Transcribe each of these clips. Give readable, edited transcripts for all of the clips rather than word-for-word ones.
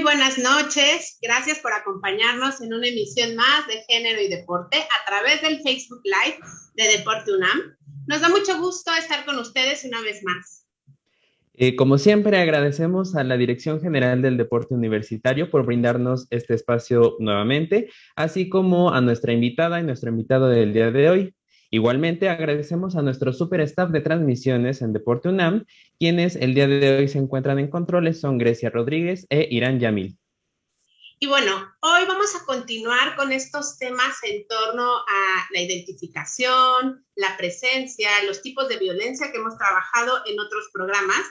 buenas noches. Gracias por acompañarnos en una emisión más de Género y Deporte a través del Facebook Live de Deporte UNAM. Nos da mucho gusto estar con ustedes una vez más. Como siempre, agradecemos a la Dirección General del Deporte Universitario por brindarnos este espacio nuevamente, así como a nuestra invitada y nuestro invitado del día de hoy. Igualmente, agradecemos a nuestro super staff de transmisiones en Deporte UNAM, quienes el día de hoy se encuentran en controles, son Grecia Rodríguez e Irán Yamil. Y bueno, hoy vamos a continuar con estos temas en torno a la identificación, la presencia, los tipos de violencia que hemos trabajado en otros programas.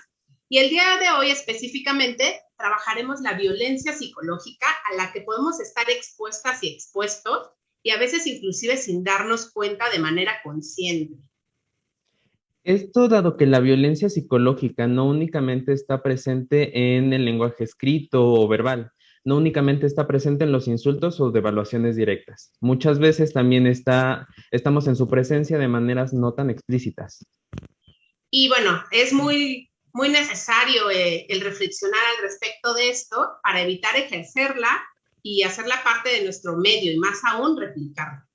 Y el día de hoy específicamente trabajaremos la violencia psicológica a la que podemos estar expuestas y expuestos, y a veces inclusive sin darnos cuenta de manera consciente. Esto dado que la violencia psicológica no únicamente está presente en el lenguaje escrito o verbal, no únicamente está presente en los insultos o devaluaciones directas. Muchas veces también estamos en su presencia de maneras no tan explícitas. Y bueno, es muy necesario el reflexionar al respecto de esto para evitar ejercerla y hacerla parte de nuestro medio y más aún replicarla.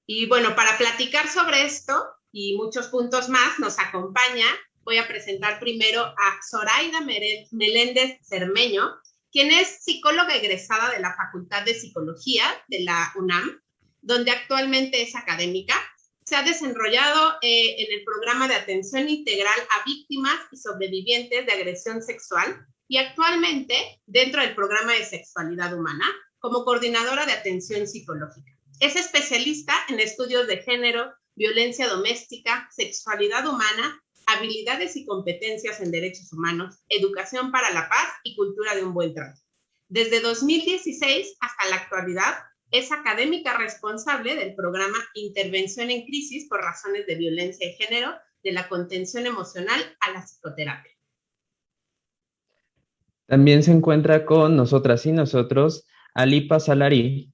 Y bueno, para platicar sobre esto y muchos puntos más nos acompaña, voy a presentar primero a Zoraida Meléndez Cermeño, quien es psicóloga egresada de la Facultad de Psicología de la UNAM, donde actualmente es académica. Se ha desarrollado en el programa de atención integral a víctimas y sobrevivientes de agresión sexual y actualmente dentro del programa de sexualidad humana como coordinadora de atención psicológica. Es especialista en estudios de género, violencia doméstica, sexualidad humana, habilidades y competencias en derechos humanos, educación para la paz y cultura de un buen trato. Desde 2016 hasta la actualidad, es académica responsable del programa Intervención en Crisis por razones de violencia de género, de la contención emocional a la psicoterapia. También se encuentra con nosotras y nosotros Alipa Salarí.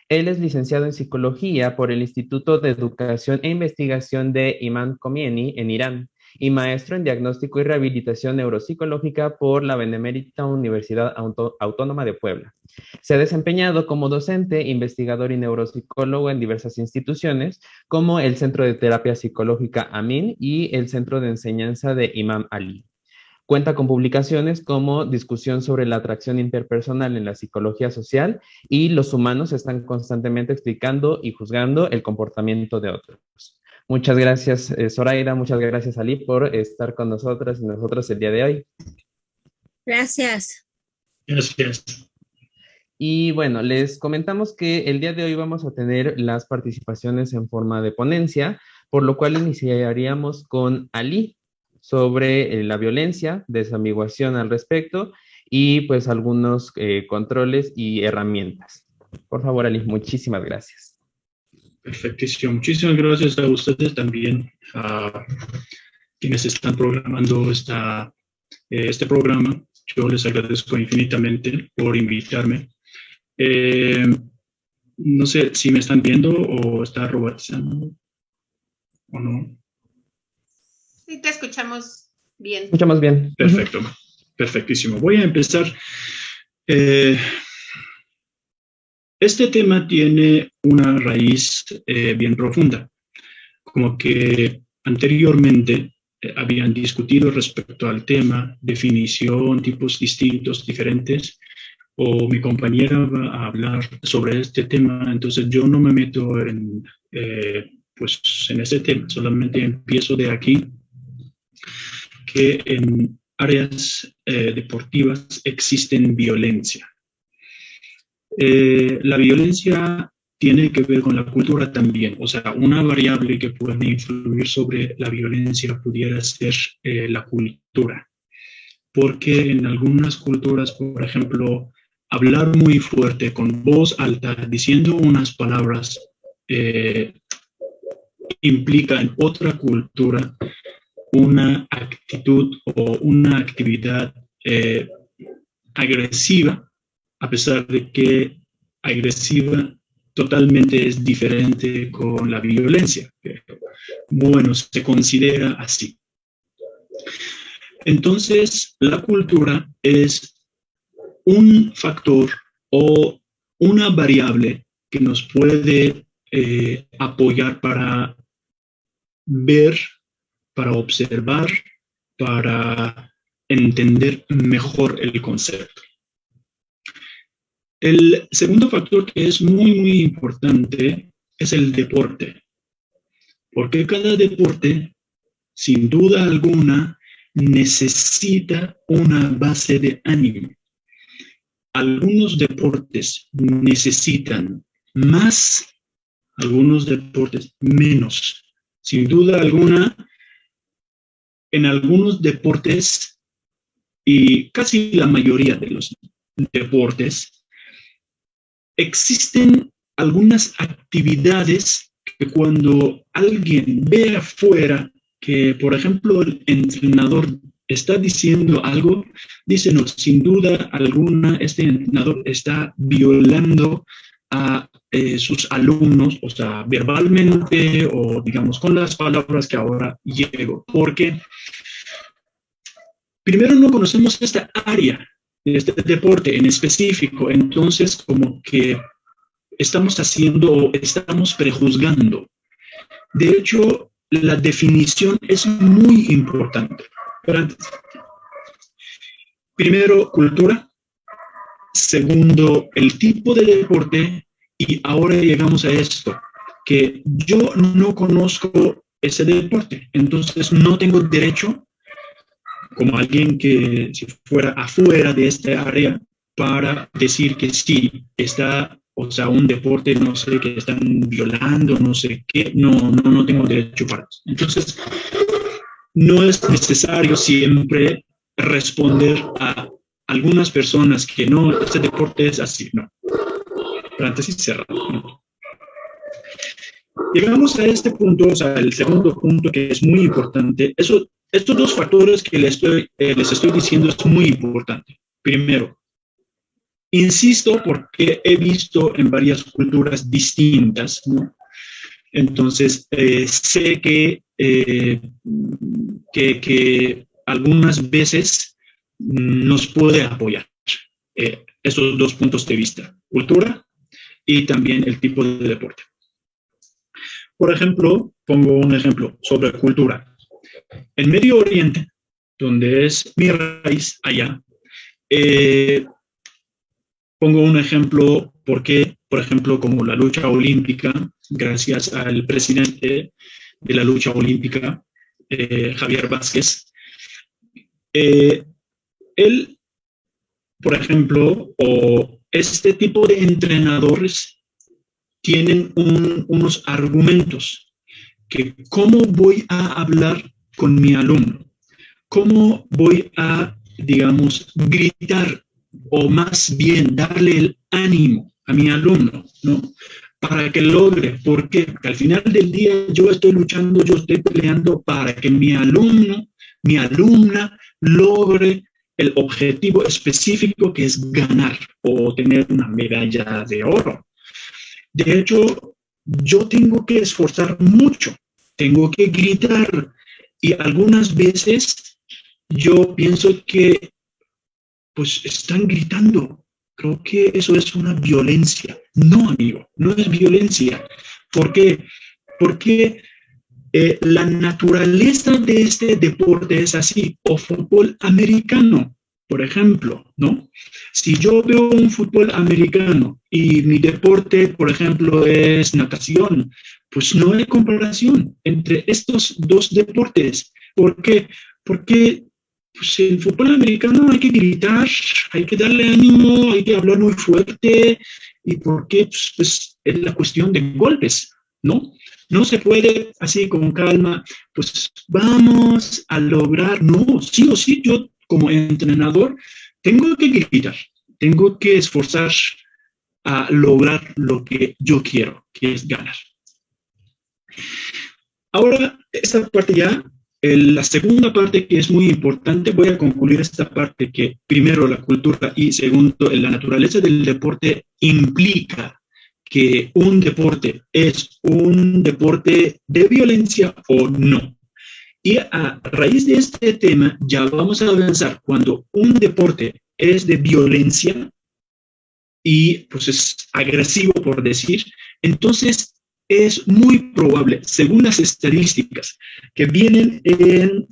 Él es licenciado en Psicología por el Instituto de Educación e Investigación de Imam Khomeini en Irán y maestro en Diagnóstico y Rehabilitación Neuropsicológica por la Benemérita Universidad Autónoma de Puebla. Se ha desempeñado como docente, investigador y neuropsicólogo en diversas instituciones, como el Centro de Terapia Psicológica Amin y el Centro de Enseñanza de Imam Ali. Cuenta con publicaciones como Discusión sobre la atracción interpersonal en la psicología social y los humanos están constantemente explicando y juzgando el comportamiento de otros. Muchas gracias, Zoraida, muchas gracias, Ali, por estar con nosotras y nosotros el día de hoy. Gracias. Gracias. Y bueno, les comentamos que el día de hoy vamos a tener las participaciones en forma de ponencia, por lo cual iniciaríamos con Ali sobre la violencia, desambiguación al respecto y pues algunos controles y herramientas. Por favor, Ali, muchísimas gracias. Perfectísimo. Muchísimas gracias a ustedes también, a quienes están programando este programa. Yo les agradezco infinitamente por invitarme. No sé si me están viendo o está robotizando o no. Sí, te escuchamos bien. Escuchamos bien. Perfecto, perfectísimo. Voy a empezar. Este tema tiene una raíz bien profunda, como que anteriormente habían discutido respecto al tema, definición, tipos distintos, diferentes, o mi compañera va a hablar sobre este tema, entonces yo no me meto en ese tema, solamente empiezo de aquí, que en áreas deportivas existen violencia. La violencia tiene que ver con la cultura también, o sea, una variable que puede influir sobre la violencia pudiera ser la cultura, porque en algunas culturas, por ejemplo, hablar muy fuerte, con voz alta, diciendo unas palabras, implica en otra cultura una actitud o una actividad agresiva, a pesar de que agresiva totalmente es diferente con la violencia. Pero, bueno, se considera así. Entonces, la cultura es un factor o una variable que nos puede apoyar para ver, para observar, para entender mejor el concepto. El segundo factor que es muy, muy importante es el deporte. Porque cada deporte, sin duda alguna, necesita una base de ánimo. Algunos deportes necesitan más, algunos deportes menos. Sin duda alguna, en algunos deportes, y casi la mayoría de los deportes, existen algunas actividades que cuando alguien ve afuera que, por ejemplo, el entrenador está diciendo algo, dice, no, sin duda alguna, este entrenador está violando a sus alumnos, o sea, verbalmente o, digamos, con las palabras que ahora llego, porque primero no conocemos esta área, este deporte en específico, entonces como que estamos haciendo o estamos prejuzgando. De hecho, la definición es muy importante. Pero antes, primero, cultura. Segundo, el tipo de deporte. Y ahora llegamos a esto, que yo no conozco ese deporte. Entonces, no tengo derecho, como alguien que si fuera afuera de esta área, para decir que sí, está, o sea, un deporte, no sé, que están violando, no sé qué, no tengo derecho para eso. Entonces, no es necesario siempre responder a algunas personas que no, este deporte es así, no. Paréntesis cerrado. No. Llegamos a este punto, o sea, el segundo punto que es muy importante. Estos dos factores que les estoy diciendo es muy importante. Primero, insisto porque he visto en varias culturas distintas, ¿no? Entonces, sé que algunas veces nos puede apoyar esos dos puntos de vista, cultura y también el tipo de deporte. Por ejemplo, pongo un ejemplo sobre cultura. En Medio Oriente, donde es mi raíz allá, pongo un ejemplo porque, por ejemplo, como la lucha olímpica, gracias al presidente de la lucha olímpica, Javier Vázquez, él, por ejemplo, o este tipo de entrenadores tienen unos argumentos que cómo voy a hablar con mi alumno, cómo voy a, digamos, gritar o más bien darle el ánimo a mi alumno, ¿no? Para que logre, porque al final del día yo estoy luchando, yo estoy peleando para que mi alumno, mi alumna logre el objetivo específico que es ganar o tener una medalla de oro. De hecho, yo tengo que esforzar mucho, tengo que gritar y algunas veces yo pienso que pues están gritando. Creo que eso es una violencia. No, amigo, no es violencia. ¿Por qué? Porque la naturaleza de este deporte es así, o fútbol americano, por ejemplo, ¿no? Si yo veo un fútbol americano y mi deporte, por ejemplo, es natación, pues no hay comparación entre estos dos deportes. ¿Por qué? Porque pues, en el fútbol americano hay que gritar, hay que darle ánimo, hay que hablar muy fuerte, y porque pues, es la cuestión de golpes, ¿no? No se puede así con calma, pues vamos a lograr, no, sí o sí, yo como entrenador tengo que gritar, tengo que esforzar a lograr lo que yo quiero, que es ganar. Ahora, esta parte ya, la segunda parte que es muy importante, voy a concluir esta parte que primero la cultura y segundo la naturaleza del deporte implica que un deporte es un deporte de violencia o no. Y a raíz de este tema ya vamos a avanzar cuando un deporte es de violencia y pues es agresivo, por decir, entonces es muy probable, según las estadísticas que vienen en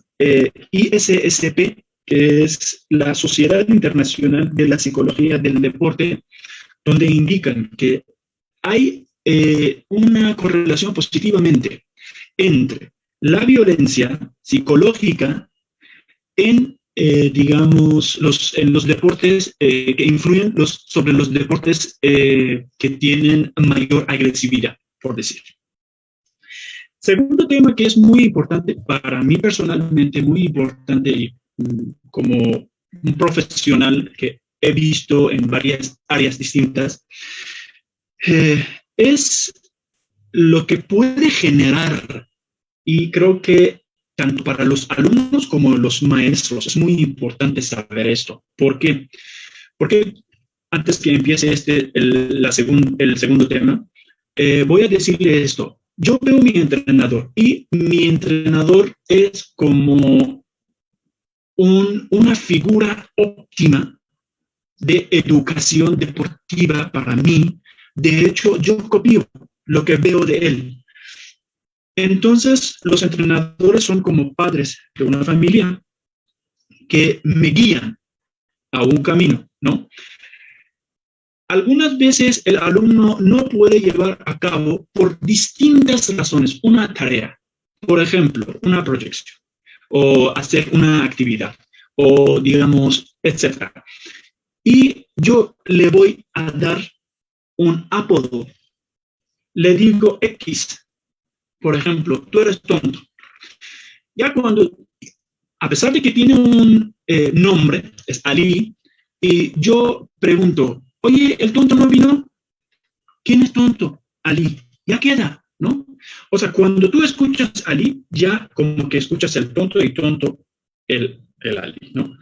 ISSP, que es la Sociedad Internacional de la Psicología del Deporte, donde indican que hay una correlación positivamente entre la violencia psicológica en, digamos, en los deportes que influyen sobre los deportes que tienen mayor agresividad, por decir. Segundo tema que es muy importante para mí personalmente, muy importante y como un profesional que he visto en varias áreas distintas, es lo que puede generar, y creo que tanto para los alumnos como los maestros es muy importante saber esto. ¿Por qué? Porque antes que empiece el segundo tema, voy a decirle esto. Yo veo mi entrenador y mi entrenador es como una figura óptima de educación deportiva para mí. De hecho, yo copio lo que veo de él. Entonces, los entrenadores son como padres de una familia que me guían a un camino, ¿no? Algunas veces el alumno no puede llevar a cabo por distintas razones una tarea, por ejemplo, una proyección, o hacer una actividad, o digamos, etc. Y yo le voy a dar un apodo. Le digo X, por ejemplo, tú eres tonto. Ya cuando, a pesar de que tiene un nombre, es Ali, y yo pregunto, oye, ¿el tonto no vino? ¿Quién es tonto? Ali. Ya queda, ¿no? O sea, cuando tú escuchas Ali, ya como que escuchas el tonto y tonto el Ali, ¿no?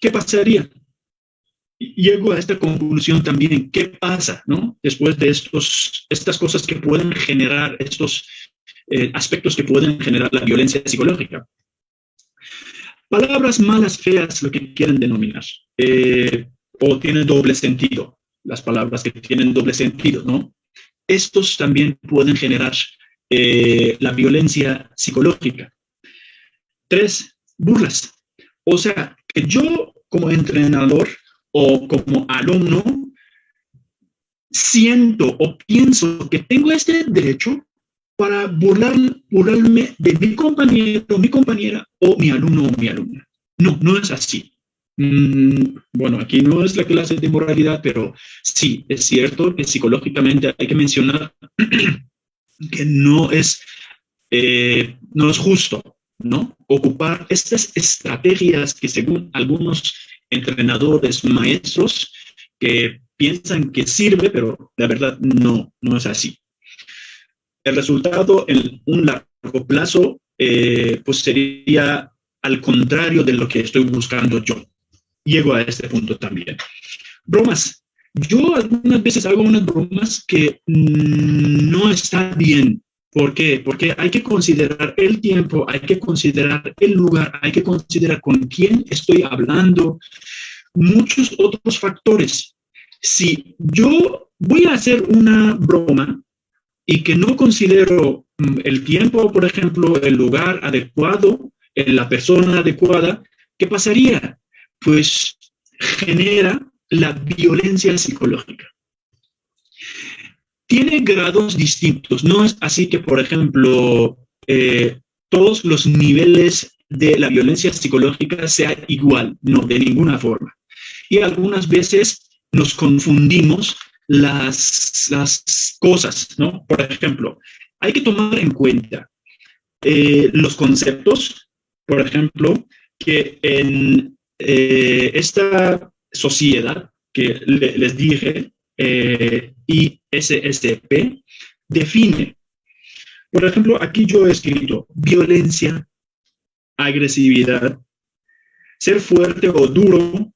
¿Qué pasaría? Llego a esta conclusión también. ¿Qué pasa, no? Después de estas cosas que pueden generar, estos aspectos que pueden generar la violencia psicológica. Palabras malas, feas, lo que quieran denominar. O tienen doble sentido, las palabras que tienen doble sentido, ¿no? Estos también pueden generar la violencia psicológica. 3, burlas. O sea, que yo como entrenador o como alumno siento o pienso que tengo este derecho para burlarme de mi compañero, mi compañera o mi alumno o mi alumna. No, no es así. Bueno, aquí no es la clase de moralidad, pero sí, es cierto que psicológicamente hay que mencionar que no es justo, ¿no? Ocupar estas estrategias que según algunos entrenadores, maestros, que piensan que sirve, pero la verdad no es así. El resultado en un largo plazo, pues sería al contrario de lo que estoy buscando yo. Llego a este punto también. Bromas. Yo algunas veces hago unas bromas que no está bien. ¿Por qué? Porque hay que considerar el tiempo, hay que considerar el lugar, hay que considerar con quién estoy hablando, muchos otros factores. Si yo voy a hacer una broma y que no considero el tiempo, por ejemplo, el lugar adecuado, la persona adecuada, ¿qué pasaría? Pues genera la violencia psicológica. Tiene grados distintos. No es así que, por ejemplo, todos los niveles de la violencia psicológica sea igual. No, de ninguna forma. Y algunas veces nos confundimos las cosas, ¿no? Por ejemplo, hay que tomar en cuenta los conceptos, por ejemplo, que en esta sociedad que les dije, ISSP, define. Por ejemplo, aquí yo he escrito violencia, agresividad, ser fuerte o duro,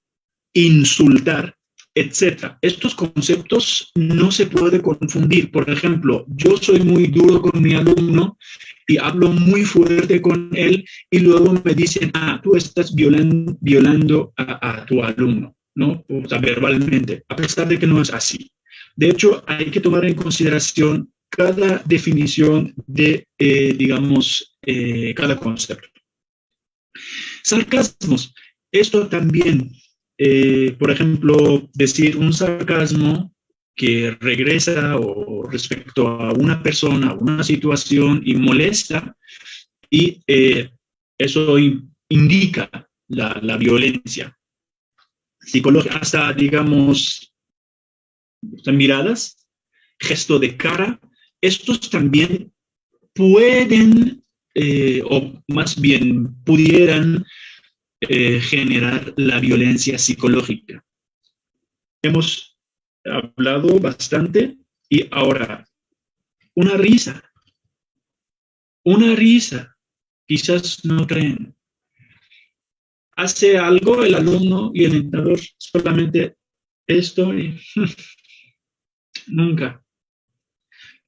insultar, etc. Estos conceptos no se puede confundir. Por ejemplo, yo soy muy duro con mi alumno y hablo muy fuerte con él y luego me dicen, tú estás violando a tu alumno. ¿no? O sea, verbalmente, a pesar de que no es así. De hecho, hay que tomar en consideración cada definición de, cada concepto. Sarcasmos. Esto también, por ejemplo, decir un sarcasmo que regresa o respecto a una persona, a una situación y molesta, y eso indica la violencia psicológica, hasta, digamos, miradas, gesto de cara, estos también pueden, o más bien pudieran generar la violencia psicológica. Hemos hablado bastante y ahora, una risa, quizás no creen. Hace algo el alumno y el entrenador, solamente esto y nunca.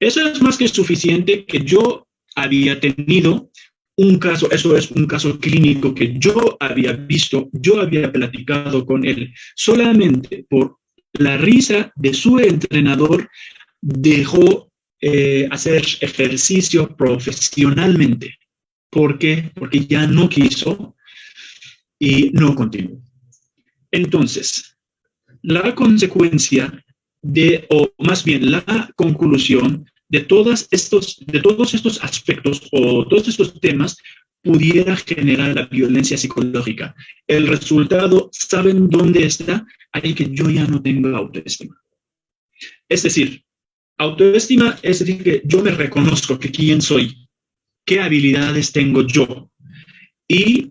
Eso es más que suficiente que yo había tenido un caso, eso es un caso clínico que yo había visto, yo había platicado con él, solamente por la risa de su entrenador dejó hacer ejercicio profesionalmente. ¿Por qué? Porque ya no quiso y no continuó. Entonces, la consecuencia o más bien la conclusión de todos estos aspectos o todos estos temas pudiera generar la violencia psicológica. El resultado, ¿saben dónde está? Ahí que yo ya no tengo autoestima. Es decir, autoestima es decir que yo me reconozco que quién soy, qué habilidades tengo yo. Y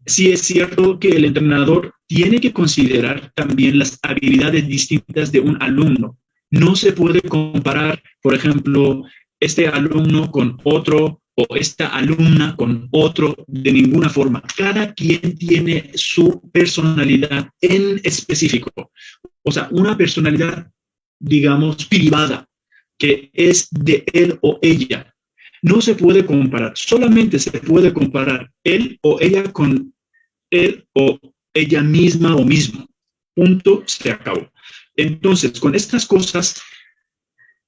sí es cierto que el entrenador tiene que considerar también las habilidades distintas de un alumno. No se puede comparar, por ejemplo, este alumno con otro o esta alumna con otro de ninguna forma. Cada quien tiene su personalidad en específico. O sea, una personalidad, digamos, privada, que es de él o ella. No se puede comparar, solamente se puede comparar él o ella con él o ella misma o mismo. Punto, se acabó. Entonces, con estas cosas,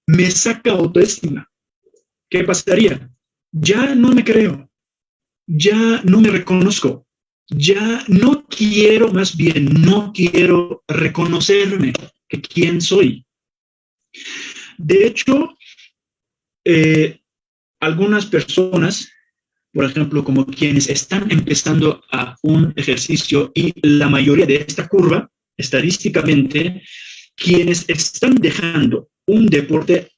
me saca autoestima. ¿Qué pasaría? Ya no me creo, ya no me reconozco, ya no quiero, más bien, no quiero reconocerme que quién soy. De hecho, algunas personas, por ejemplo, como quienes están empezando a un ejercicio y la mayoría de esta curva, estadísticamente, quienes están dejando un deporte,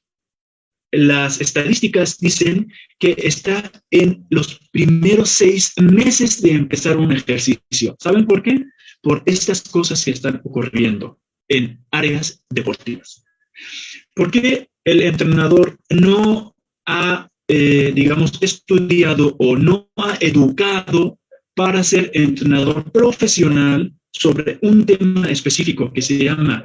las estadísticas dicen que está en los primeros 6 meses de empezar un ejercicio. ¿Saben por qué? Por estas cosas que están ocurriendo en áreas deportivas. ¿Por qué el entrenador no ha estudiado o no ha educado para ser entrenador profesional sobre un tema específico que se llama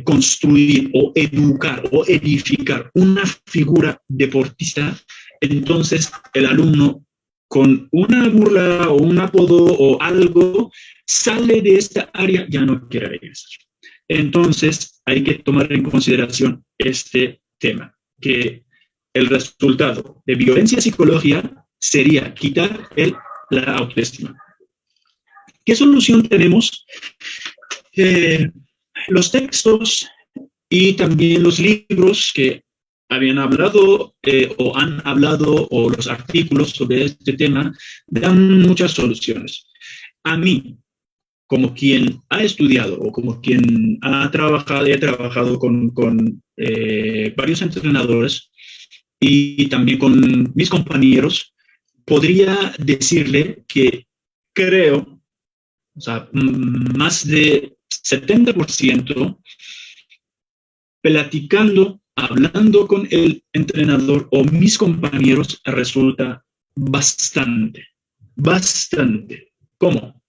construir o educar o edificar una figura deportista? Entonces el alumno con una burla o un apodo o algo sale de esta área, ya no quiere regresar. Entonces hay que tomar en consideración este tema, que el resultado de violencia psicológica sería quitar la autoestima. ¿Qué solución tenemos? Los textos y también los libros que habían hablado o han hablado o los artículos sobre este tema dan muchas soluciones. A mí, como quien ha estudiado o como quien he trabajado con varios entrenadores y también con mis compañeros, podría decirle que creo, o sea, más de 70% platicando, hablando con el entrenador o mis compañeros resulta bastante. ¿Cómo?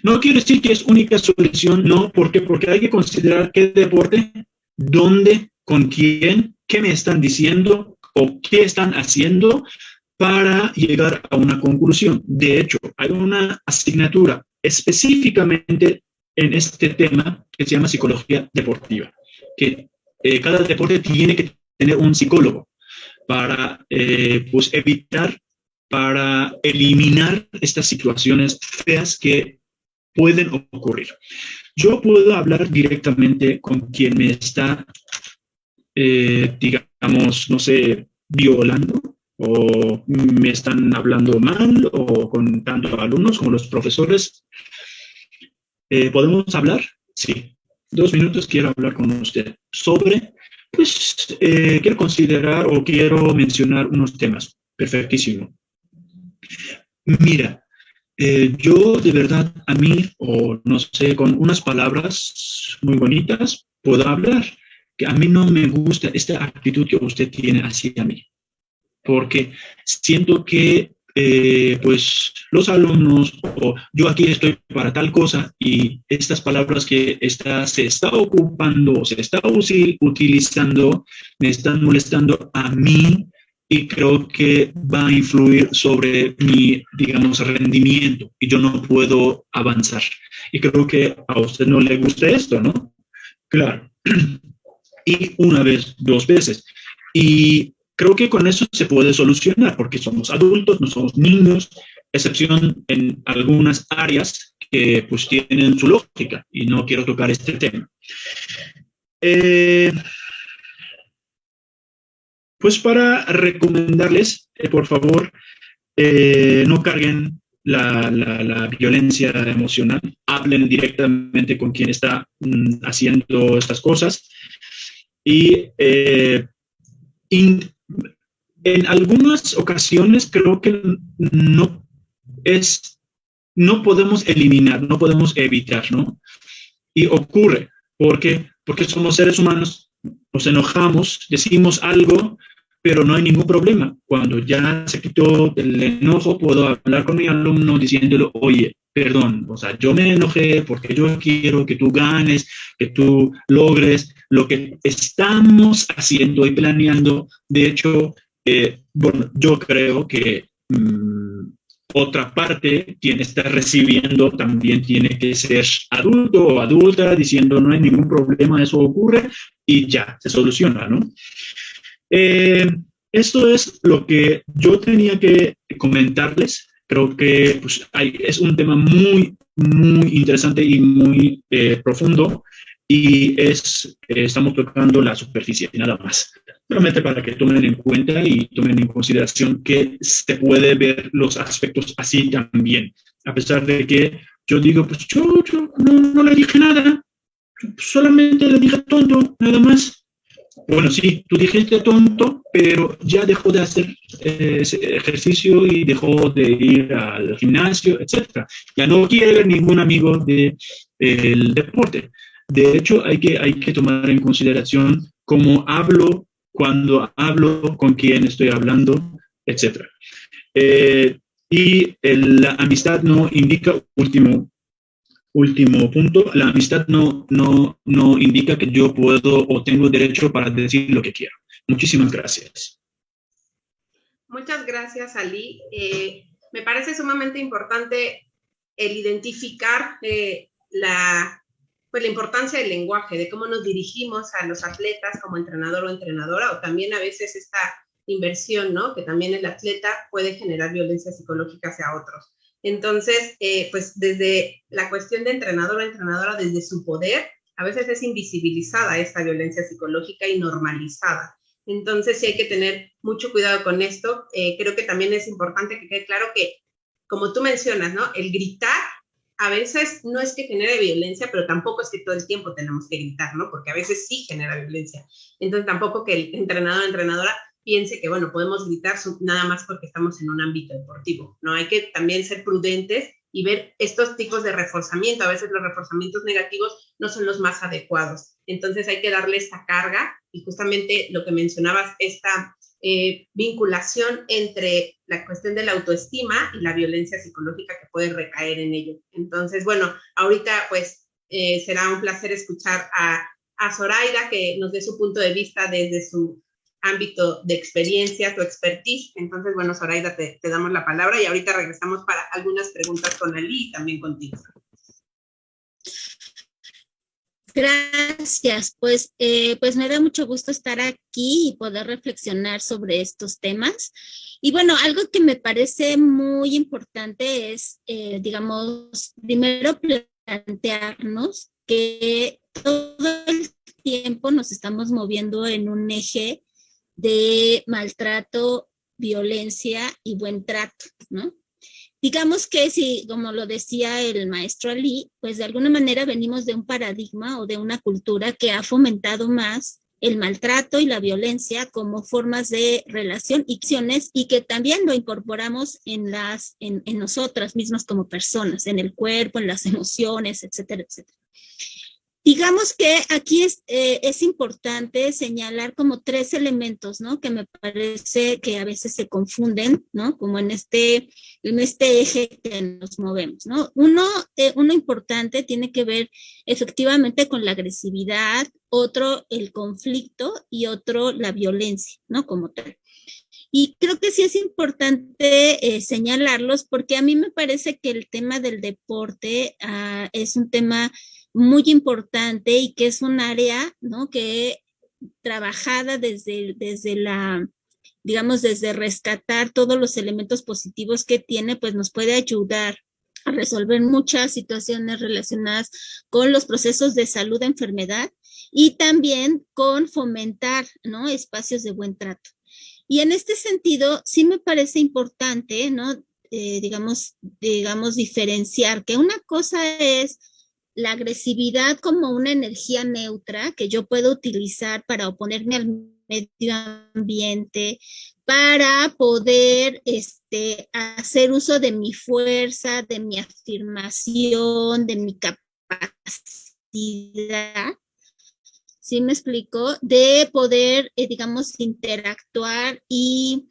No quiero decir que es única solución, no, porque hay que considerar qué deporte, dónde, con quién, qué me están diciendo o qué están haciendo para llegar a una conclusión. De hecho, hay una asignatura específicamente en este tema que se llama psicología deportiva, que cada deporte tiene que tener un psicólogo para pues evitar, para eliminar estas situaciones feas que pueden ocurrir. Yo puedo hablar directamente con quien me está, digamos, no sé, violando, o me están hablando mal, o con tanto alumnos como los profesores. ¿Podemos hablar? Sí. 2 minutos quiero hablar con usted sobre, pues, quiero considerar o quiero mencionar unos temas. Perfectísimo. Mira, yo de verdad a mí, o no sé, con unas palabras muy bonitas, puedo hablar, que a mí no me gusta esta actitud que usted tiene hacia mí, porque siento que pues los alumnos o yo aquí estoy para tal cosa y estas palabras que se está ocupando, se está utilizando, me están molestando a mí y creo que va a influir sobre mi, digamos, rendimiento y yo no puedo avanzar. Y creo que a usted no le gusta esto, ¿no? Claro. Y una vez, 2 veces. Y creo que con eso se puede solucionar, porque somos adultos, no somos niños, excepción en algunas áreas que pues tienen su lógica, y no quiero tocar este tema. Pues para recomendarles, por favor, no carguen la violencia emocional, hablen directamente con quien está haciendo estas cosas y en algunas ocasiones creo que no podemos eliminar, no podemos evitar, ¿no? Y ocurre, porque somos seres humanos, nos enojamos, decimos algo, pero no hay ningún problema. Cuando ya se quitó el enojo, puedo hablar con mi alumno diciéndole, oye, perdón, o sea, yo me enojé porque yo quiero que tú ganes, que tú logres lo que estamos haciendo y planeando. De hecho, bueno, yo creo que otra parte, quien está recibiendo también tiene que ser adulto o adulta, diciendo no hay ningún problema, eso ocurre y ya, se soluciona, ¿no? Esto es lo que yo tenía que comentarles. Creo que pues, es un tema muy, muy interesante y muy profundo y estamos tocando la superficie y nada más. Solamente para que tomen en cuenta y tomen en consideración que se puede ver los aspectos así también. A pesar de que yo digo, pues yo no le dije nada, solamente le dije tonto, nada más. Bueno, sí, tú dijiste tonto, pero ya dejó de hacer ese ejercicio y dejó de ir al gimnasio, etc. Ya no quiere ver ningún amigo del deporte. De hecho, hay que tomar en consideración cómo hablo, cuando hablo, con quién estoy hablando, etc. Y la amistad no indica, último punto, la amistad no indica que yo puedo o tengo derecho para decir lo que quiero. Muchísimas gracias. Muchas gracias, Ali. Me parece sumamente importante el identificar pues la importancia del lenguaje, de cómo nos dirigimos a los atletas como entrenador o entrenadora, o también a veces esta inversión, ¿no? Que también el atleta puede generar violencia psicológica hacia otros. Entonces, pues desde la cuestión de entrenador o entrenadora, desde su poder, a veces es invisibilizada esta violencia psicológica y normalizada. Entonces, sí hay que tener mucho cuidado con esto. Creo que también es importante que quede claro que, como tú mencionas, ¿no? El gritar a veces no es que genere violencia, pero tampoco es que todo el tiempo tenemos que gritar, ¿no? Porque a veces sí genera violencia. Entonces, tampoco que el entrenador o entrenadora piense que, bueno, podemos gritar nada más porque estamos en un ámbito deportivo, ¿no? Hay que también ser prudentes y ver estos tipos de reforzamiento. A veces los reforzamientos negativos no son los más adecuados. Entonces hay que darle esta carga y justamente lo que mencionabas, esta vinculación entre la cuestión de la autoestima y la violencia psicológica que puede recaer en ello. Entonces, bueno, ahorita pues será un placer escuchar a Zoraida que nos dé su punto de vista desde su ámbito de experiencia, tu expertise. Entonces, bueno, Zoraida, te damos la palabra y ahorita regresamos para algunas preguntas con Ali y también contigo. Gracias, pues me da mucho gusto estar aquí y poder reflexionar sobre estos temas. Y bueno, algo que me parece muy importante es, digamos, primero plantearnos que todo el tiempo nos estamos moviendo en un eje de maltrato, violencia y buen trato, ¿no? Digamos que si, como lo decía el maestro Ali, pues de alguna manera venimos de un paradigma o de una cultura que ha fomentado más el maltrato y la violencia como formas de relación y acciones, y que también lo incorporamos en nosotras mismas como personas, en el cuerpo, en las emociones, etcétera, etcétera. Digamos que aquí es importante señalar como tres elementos, ¿no? Que me parece que a veces se confunden, ¿no? Como en este eje que nos movemos, ¿no? Uno importante tiene que ver efectivamente con la agresividad, otro el conflicto y otro la violencia, ¿no? Como tal. Y creo que sí es importante señalarlos, porque a mí me parece que el tema del deporte es un tema muy importante y que es un área, ¿no? Que trabajada desde digamos, desde rescatar todos los elementos positivos que tiene, pues nos puede ayudar a resolver muchas situaciones relacionadas con los procesos de salud, enfermedad, y también con fomentar, ¿no? Espacios de buen trato. Y en este sentido, sí me parece importante, ¿no? Digamos, diferenciar que una cosa es la agresividad como una energía neutra que yo puedo utilizar para oponerme al medio ambiente, para poder hacer uso de mi fuerza, de mi afirmación, de mi capacidad. ¿Sí me explico? De poder, digamos, interactuar y,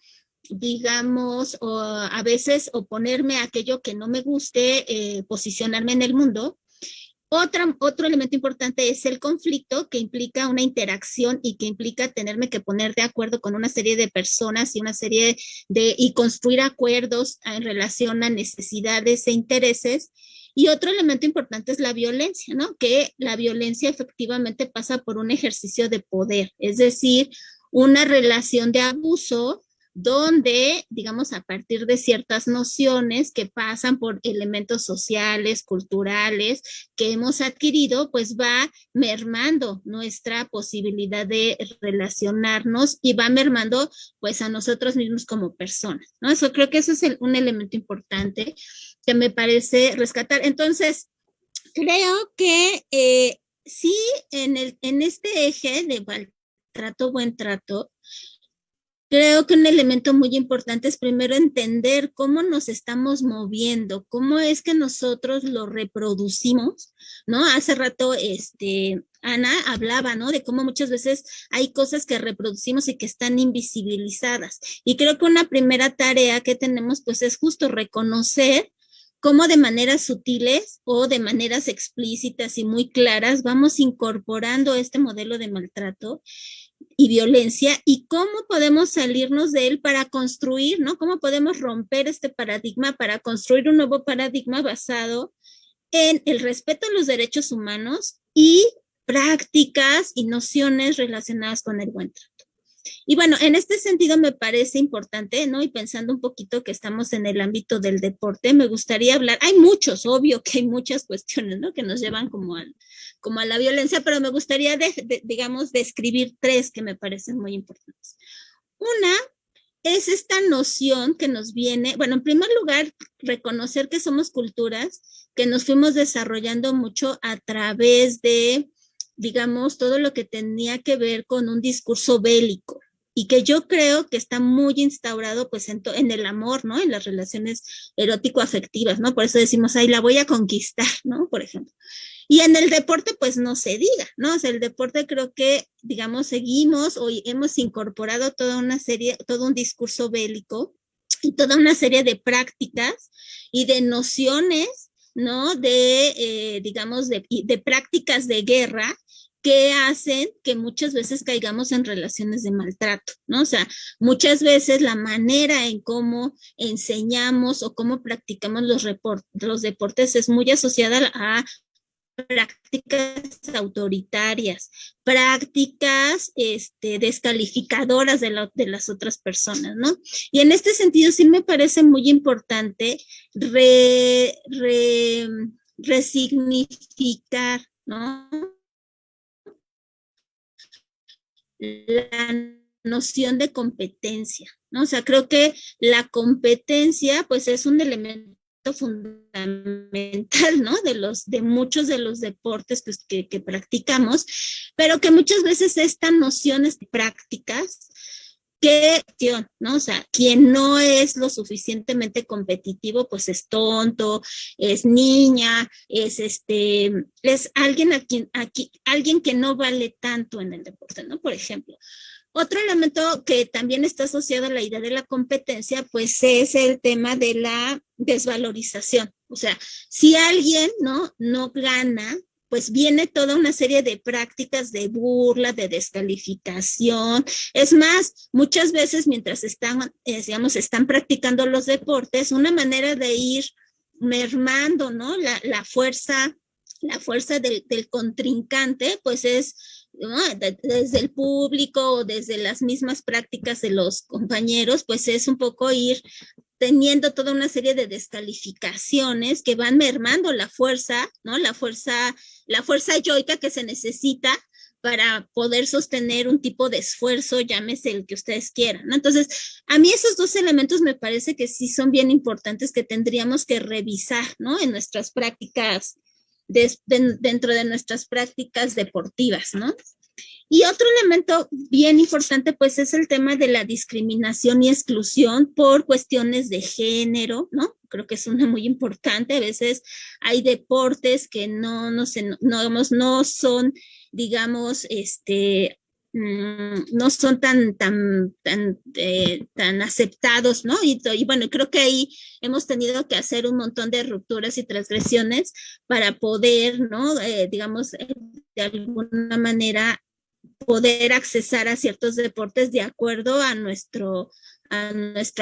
digamos, a veces oponerme a aquello que no me guste, posicionarme en el mundo. Otro elemento importante es el conflicto, que implica una interacción y que implica tenerme que poner de acuerdo con una serie de personas y y construir acuerdos en relación a necesidades e intereses. Y otro elemento importante es la violencia, ¿no? Que la violencia efectivamente pasa por un ejercicio de poder, es decir, una relación de abuso donde, digamos, a partir de ciertas nociones que pasan por elementos sociales, culturales, que hemos adquirido, pues va mermando nuestra posibilidad de relacionarnos y va mermando, pues, a nosotros mismos como personas, ¿no? Eso creo que eso es un elemento importante que me parece rescatar. Entonces, creo que sí, en este eje de maltrato, buen trato, creo que un elemento muy importante es primero entender cómo nos estamos moviendo, cómo es que nosotros lo reproducimos, ¿no? Hace rato, Ana hablaba, ¿no? De cómo muchas veces hay cosas que reproducimos y que están invisibilizadas. Y creo que una primera tarea que tenemos, pues, es justo reconocer cómo de maneras sutiles o de maneras explícitas y muy claras vamos incorporando este modelo de maltrato y violencia, y cómo podemos salirnos de él para construir, ¿no? Cómo podemos romper este paradigma para construir un nuevo paradigma basado en el respeto a los derechos humanos y prácticas y nociones relacionadas con el buen trato. Y bueno, en este sentido me parece importante, ¿no? Y pensando un poquito que estamos en el ámbito del deporte, me gustaría hablar, hay muchos, obvio que hay muchas cuestiones, ¿no? Que nos llevan como a la violencia, pero me gustaría, digamos, describir tres que me parecen muy importantes. Una es esta noción que nos viene, bueno, en primer lugar, reconocer que somos culturas que nos fuimos desarrollando mucho a través de, digamos, todo lo que tenía que ver con un discurso bélico, y que yo creo que está muy instaurado pues en el amor, ¿no? En las relaciones erótico-afectivas, ¿no? Por eso decimos, ay, la voy a conquistar, ¿no? Por ejemplo. Y en el deporte, pues no se diga, ¿no? O sea, el deporte creo que, digamos, seguimos o hemos incorporado todo un discurso bélico y toda una serie de prácticas y de nociones, ¿no? Digamos, de prácticas de guerra que hacen que muchas veces caigamos en relaciones de maltrato, ¿no? O sea, muchas veces la manera en cómo enseñamos o cómo practicamos los deportes es muy asociada a prácticas autoritarias, prácticas descalificadoras de las otras personas, ¿no? Y en este sentido sí me parece muy importante resignificar, ¿no?, la noción de competencia, ¿no? O sea, creo que la competencia, pues, es un elemento fundamental, ¿no?, de muchos de los deportes pues, que practicamos, pero que muchas veces estas nociones prácticas ¿no? O sea, quien no es lo suficientemente competitivo, pues es tonto, es niña, es alguien alguien que no vale tanto en el deporte, ¿no? Por ejemplo. Otro elemento que también está asociado a la idea de la competencia, pues es el tema de la desvalorización. O sea, si alguien no gana, pues viene toda una serie de prácticas de burla, de descalificación. Es más, muchas veces mientras están practicando los deportes, una manera de ir mermando, ¿no?, la fuerza del contrincante, pues es, ¿no?, desde el público o desde las mismas prácticas de los compañeros, pues es un poco ir teniendo toda una serie de descalificaciones que van mermando la fuerza, ¿no?, la fuerza yoica que se necesita para poder sostener un tipo de esfuerzo, llámese el que ustedes quieran, ¿no? Entonces, a mí esos dos elementos me parece que sí son bien importantes, que tendríamos que revisar, ¿no?, en nuestras prácticas, dentro de nuestras prácticas deportivas, ¿no? Y otro elemento bien importante, pues, es el tema de la discriminación y exclusión por cuestiones de género, ¿no? Creo que es una muy importante. A veces hay deportes que no son, digamos, no son tan aceptados, ¿no? Y bueno, creo que ahí hemos tenido que hacer un montón de rupturas y transgresiones para poder, ¿no?, digamos, de alguna manera poder accesar a ciertos deportes de acuerdo a nuestra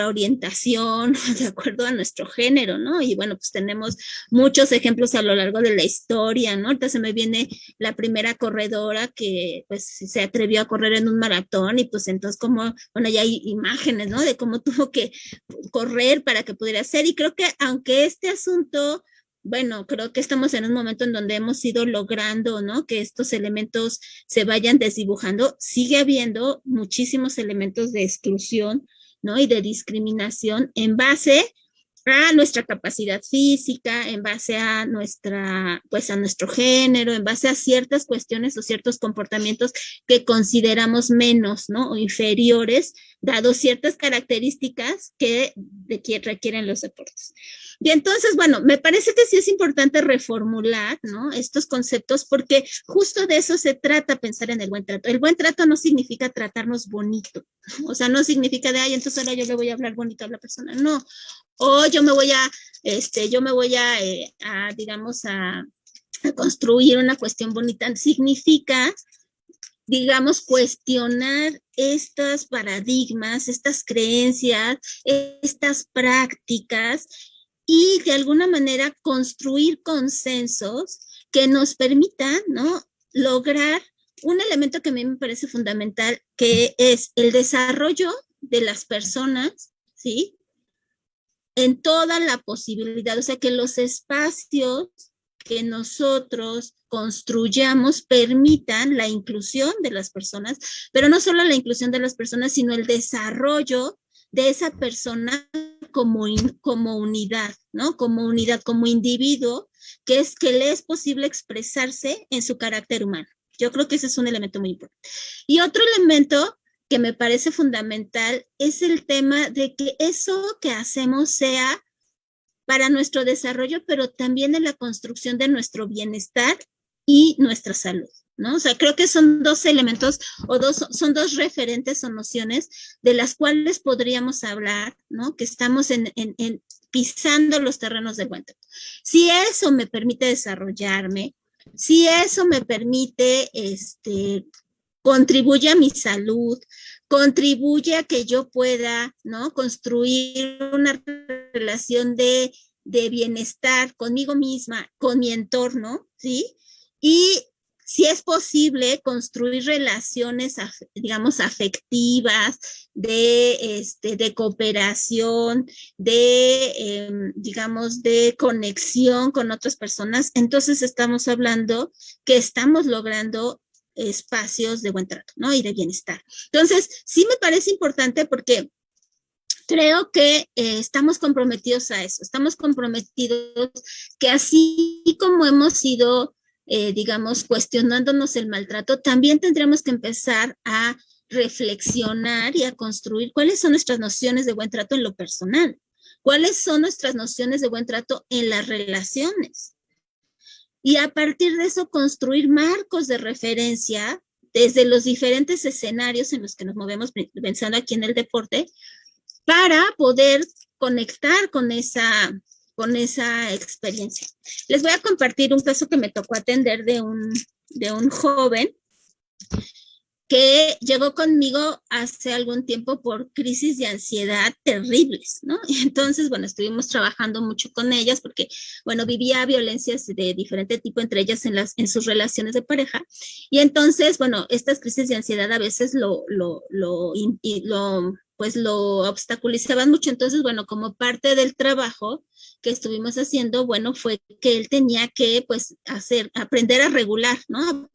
orientación, de acuerdo a nuestro género, ¿no? Y bueno, pues tenemos muchos ejemplos a lo largo de la historia, ¿no? Ahorita se me viene la primera corredora que pues se atrevió a correr en un maratón y pues entonces bueno, ya hay imágenes, ¿no?, de cómo tuvo que correr para que pudiera ser. Y creo que aunque este asunto, bueno, creo que estamos en un momento en donde hemos ido logrando, ¿no?, que estos elementos se vayan desdibujando, sigue habiendo muchísimos elementos de exclusión, ¿no?, y de discriminación en base a nuestra capacidad física, en base a nuestro género, en base a ciertas cuestiones o ciertos comportamientos que consideramos menos, ¿no?, o inferiores, dado ciertas características que requieren los deportes. Y entonces, bueno, me parece que sí es importante reformular, ¿no?, estos conceptos, porque justo de eso se trata, pensar en el buen trato. El buen trato no significa tratarnos bonito, ¿no? O sea, no significa de, ay, entonces ahora yo le voy a hablar bonito a la persona, no. O yo me voy a digamos, a construir una cuestión bonita. Significa, digamos, cuestionar estos paradigmas, estas creencias, estas prácticas, y de alguna manera construir consensos que nos permitan, ¿no?, lograr un elemento que a mí me parece fundamental, que es el desarrollo de las personas, ¿sí?, en toda la posibilidad. O sea, que los espacios que nosotros construyamos permitan la inclusión de las personas, pero no solo la inclusión de las personas, sino el desarrollo de esa persona como unidad, ¿no? Como unidad, como individuo, que le es posible expresarse en su carácter humano. Yo creo que ese es un elemento muy importante. Y otro elemento que me parece fundamental es el tema de que eso que hacemos sea para nuestro desarrollo, pero también en la construcción de nuestro bienestar y nuestra salud, ¿no? O sea, creo que son dos elementos son dos referentes o nociones de las cuales podríamos hablar, ¿no?, que estamos pisando los terrenos del buen trato. Si eso me permite desarrollarme, si eso me permite, contribuye a mi salud, contribuye a que yo pueda, ¿no?, construir una relación de de bienestar conmigo misma, con mi entorno, ¿sí? Y si es posible construir relaciones, digamos, afectivas, de cooperación, digamos, de conexión con otras personas, entonces estamos hablando que estamos logrando espacios de buen trato, ¿no? Y de bienestar. Entonces, sí me parece importante porque creo que estamos comprometidos a eso, estamos comprometidos que así como hemos ido, digamos, cuestionándonos el maltrato, también tendremos que empezar a reflexionar y a construir cuáles son nuestras nociones de buen trato en lo personal, cuáles son nuestras nociones de buen trato en las relaciones. Y a partir de eso construir marcos de referencia desde los diferentes escenarios en los que nos movemos, pensando aquí en el deporte, para poder conectar con esa experiencia. Les voy a compartir un caso que me tocó atender de un joven que llegó conmigo hace algún tiempo por crisis de ansiedad terribles, ¿no? Y entonces, bueno, estuvimos trabajando mucho con ellas porque, bueno, vivía violencias de diferente tipo, entre ellas en sus relaciones de pareja. Y entonces, bueno, estas crisis de ansiedad a veces lo obstaculizaban mucho. Entonces, bueno, como parte del trabajo que estuvimos haciendo, bueno, fue que él tenía que, pues, aprender a regular, ¿no?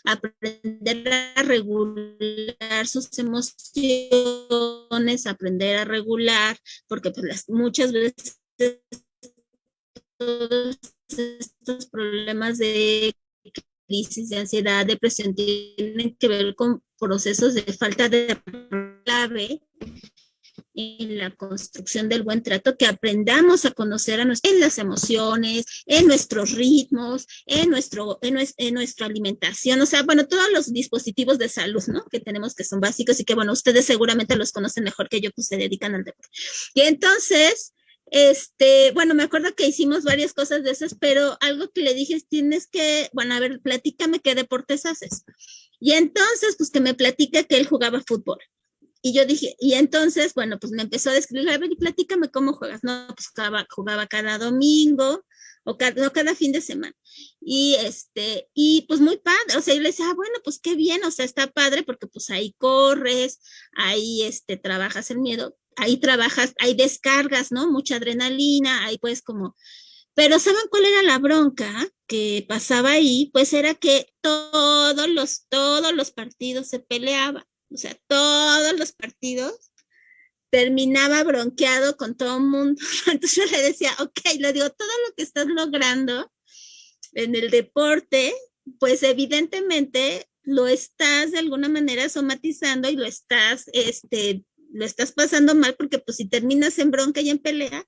Aprender a regular sus emociones, aprender a regular, porque pues muchas veces todos estos problemas de crisis de ansiedad, depresión, tienen que ver con procesos de falta de clave en la construcción del buen trato, que aprendamos a conocer en las emociones, en nuestros ritmos, en nuestra alimentación, o sea, bueno, todos los dispositivos de salud, ¿no? Que tenemos, que son básicos y que, bueno, ustedes seguramente los conocen mejor que yo, pues se dedican al deporte. Y entonces, bueno, me acuerdo que hicimos varias cosas de esas, pero algo que le dije es, tienes que, bueno, a ver, platícame qué deportes haces. Y entonces, pues que me platica que él jugaba fútbol. Y yo dije, y entonces, bueno, pues me empezó a describir, a ver, y platícame cómo juegas. No, pues jugaba cada domingo, no, cada fin de semana. Y pues muy padre, o sea, yo le decía, bueno, pues qué bien, o sea, está padre porque pues ahí corres, ahí trabajas el miedo, ahí trabajas, ahí descargas, ¿no? Mucha adrenalina, ahí pues como, pero ¿saben cuál era la bronca que pasaba ahí? Pues era que todos los partidos se peleaban. O sea, todos los partidos terminaba bronqueado con todo el mundo. Entonces yo le decía, ok, le digo, todo lo que estás logrando en el deporte, pues evidentemente lo estás de alguna manera somatizando y lo estás pasando mal, porque pues si terminas en bronca y en pelea,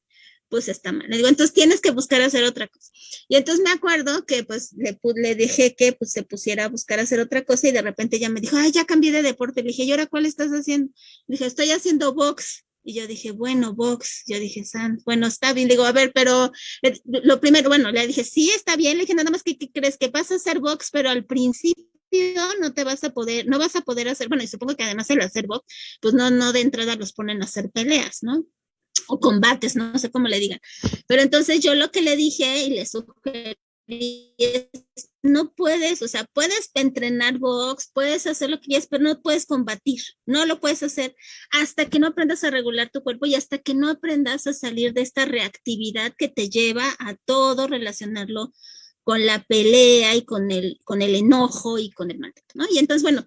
pues está mal. Le digo, entonces tienes que buscar hacer otra cosa. Y entonces me acuerdo que pues le dejé que pues se pusiera a buscar hacer otra cosa y de repente ella me dijo, ay, ya cambié de deporte. Le dije, ¿y ahora cuál estás haciendo? Le dije, estoy haciendo box. Y yo dije, bueno, box. Yo dije, bueno, está bien. Le digo, a ver, pero lo primero, bueno, le dije, sí, está bien. Le dije, nada más que ¿qué crees? Que vas a hacer box, pero al principio no vas a poder hacer, bueno, y supongo que además el hacer box, pues no de entrada los ponen a hacer peleas, ¿no? O combates, no sé cómo le digan. Pero entonces yo lo que le dije y le sugerí es, no puedes, o sea, puedes entrenar box, puedes hacer lo que quieras, pero no puedes combatir, no lo puedes hacer hasta que no aprendas a regular tu cuerpo y hasta que no aprendas a salir de esta reactividad que te lleva a todo relacionarlo con la pelea y con el enojo y con el maltrato, ¿no? Y entonces, bueno,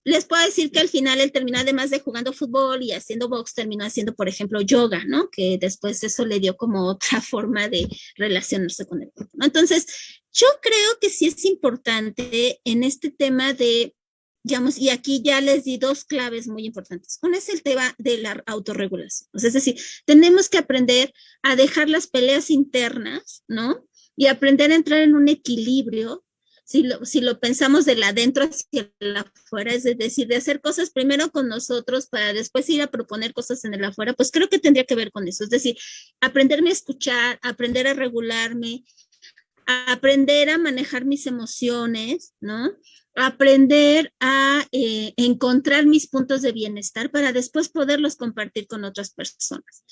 les puedo decir que al final él terminó, además de jugando fútbol y haciendo box, terminó haciendo, por ejemplo, yoga, ¿no? Que después eso le dio como otra forma de relacionarse con el cuerpo, ¿no? Entonces, yo creo que sí es importante en este tema de, digamos, y aquí ya les di dos claves muy importantes. Uno es el tema de la autorregulación. O sea, es decir, tenemos que aprender a dejar las peleas internas, ¿no? Y aprender a entrar en un equilibrio. Si lo pensamos de la adentro hacia el afuera, es decir, de hacer cosas primero con nosotros para después ir a proponer cosas en el afuera, pues creo que tendría que ver con eso. Es decir, aprenderme a escuchar, aprender a regularme, a aprender a manejar mis emociones, ¿no? Aprender a encontrar mis puntos de bienestar para después poderlos compartir con otras personas.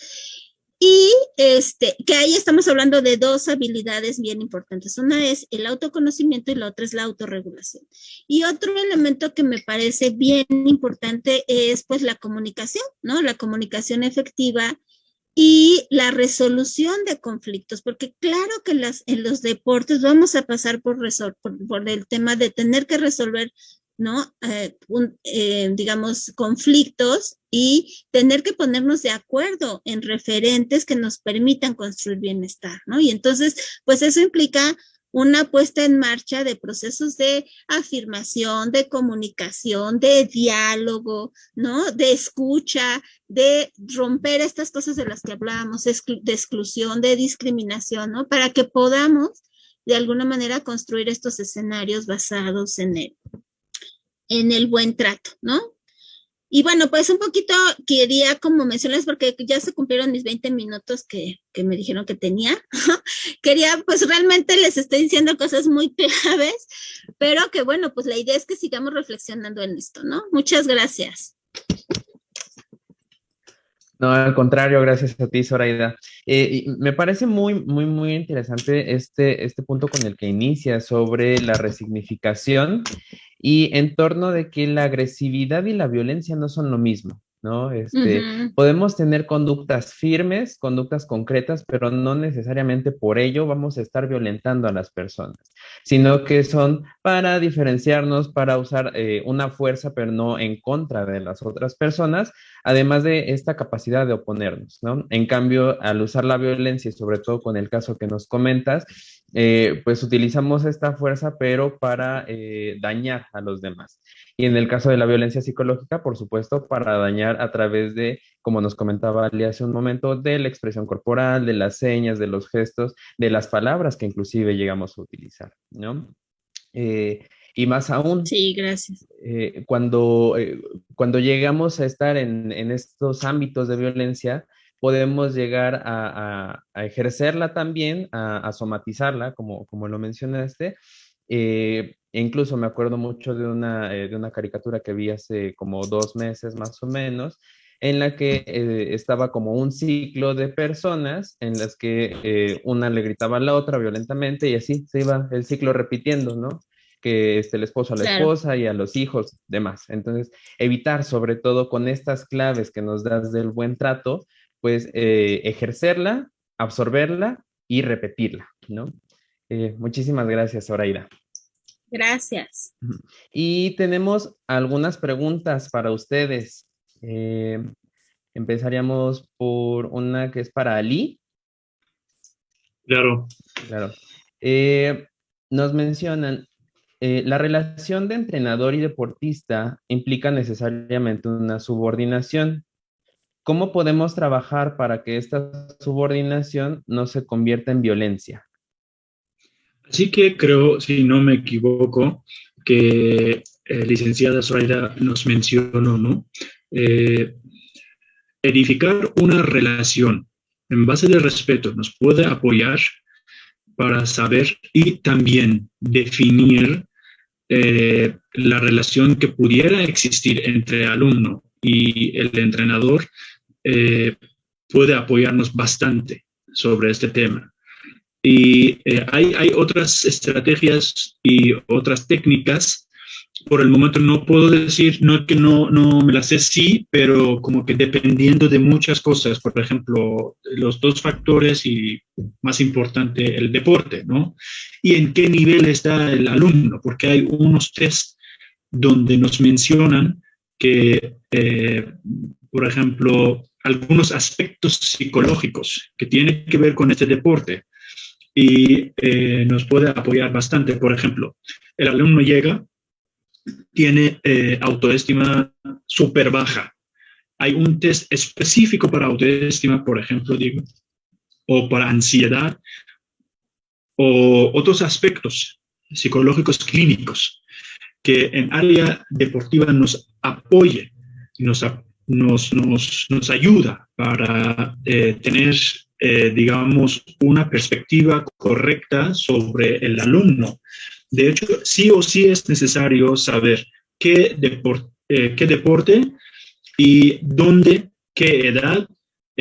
Y que ahí estamos hablando de dos habilidades bien importantes. Una es el autoconocimiento y la otra es la autorregulación. Y otro elemento que me parece bien importante es pues la comunicación, ¿no? La comunicación efectiva y la resolución de conflictos, porque claro que en los deportes vamos a pasar por el tema de tener que resolver, ¿no? Digamos, conflictos y tener que ponernos de acuerdo en referentes que nos permitan construir bienestar, ¿no? Y entonces, pues eso implica una puesta en marcha de procesos de afirmación, de comunicación, de diálogo, ¿no? De escucha, de romper estas cosas de las que hablábamos, de exclusión, de discriminación, ¿no? Para que podamos, de alguna manera, construir estos escenarios basados en el buen trato, ¿no? Y bueno, pues un poquito quería como mencionarles, porque ya se cumplieron mis 20 minutos que me dijeron que tenía. Quería, pues realmente les estoy diciendo cosas muy claves, pero que bueno, pues la idea es que sigamos reflexionando en esto, ¿no? Muchas gracias. No, al contrario, gracias a ti, Zoraida. Me parece muy interesante este punto con el que inicia sobre la resignificación y en torno de que la agresividad y la violencia no son lo mismo, ¿no? Podemos tener conductas firmes, conductas concretas, pero no necesariamente por ello vamos a estar violentando a las personas, sino que son para diferenciarnos, para usar una fuerza, pero no en contra de las otras personas, además de esta capacidad de oponernos, ¿no? En cambio, al usar la violencia, y sobre todo con el caso que nos comentas, pues utilizamos esta fuerza, pero para dañar a los demás. Y en el caso de la violencia psicológica, por supuesto, para dañar a través de, como nos comentaba Ali hace un momento, de la expresión corporal, de las señas, de los gestos, de las palabras que inclusive llegamos a utilizar, ¿no? Y más aún, sí, gracias. Cuando llegamos a estar en estos ámbitos de violencia, podemos llegar a ejercerla también, a somatizarla, como lo mencionaste. Incluso me acuerdo mucho de una caricatura que vi hace como 2 meses más o menos, en la que estaba como un ciclo de personas en las que una le gritaba a la otra violentamente y así se iba el ciclo repitiendo, ¿no? Que el esposo a la esposa y a los hijos, demás. Entonces, evitar, sobre todo con estas claves que nos das del buen trato, pues ejercerla, absorberla y repetirla, ¿no? Muchísimas gracias, Zoraida. Gracias. Y tenemos algunas preguntas para ustedes. Empezaríamos por una que es para Ali. Claro. Nos mencionan, la relación de entrenador y deportista implica necesariamente una subordinación. ¿Cómo podemos trabajar para que esta subordinación no se convierta en violencia? Así que creo, si no me equivoco, que licenciada Zoraida nos mencionó, ¿no? Edificar una relación en base de respeto nos puede apoyar para saber y también definir la relación que pudiera existir entre alumno y el entrenador. Puede apoyarnos bastante sobre este tema. Y hay otras estrategias y otras técnicas. Por el momento no puedo decir, no que no me las sé, sí, pero como que dependiendo de muchas cosas, por ejemplo, los 2 factores y más importante, el deporte, ¿no? Y en qué nivel está el alumno, porque hay unos test donde nos mencionan que, por ejemplo, algunos aspectos psicológicos que tienen que ver con este deporte y nos puede apoyar bastante. Por ejemplo, el alumno llega, tiene autoestima súper baja. Hay un test específico para autoestima, por ejemplo, digo, o para ansiedad, o otros aspectos psicológicos clínicos que en área deportiva nos apoye, nos ayuda para tener, digamos, una perspectiva correcta sobre el alumno. De hecho, sí o sí es necesario saber qué deporte y dónde, qué edad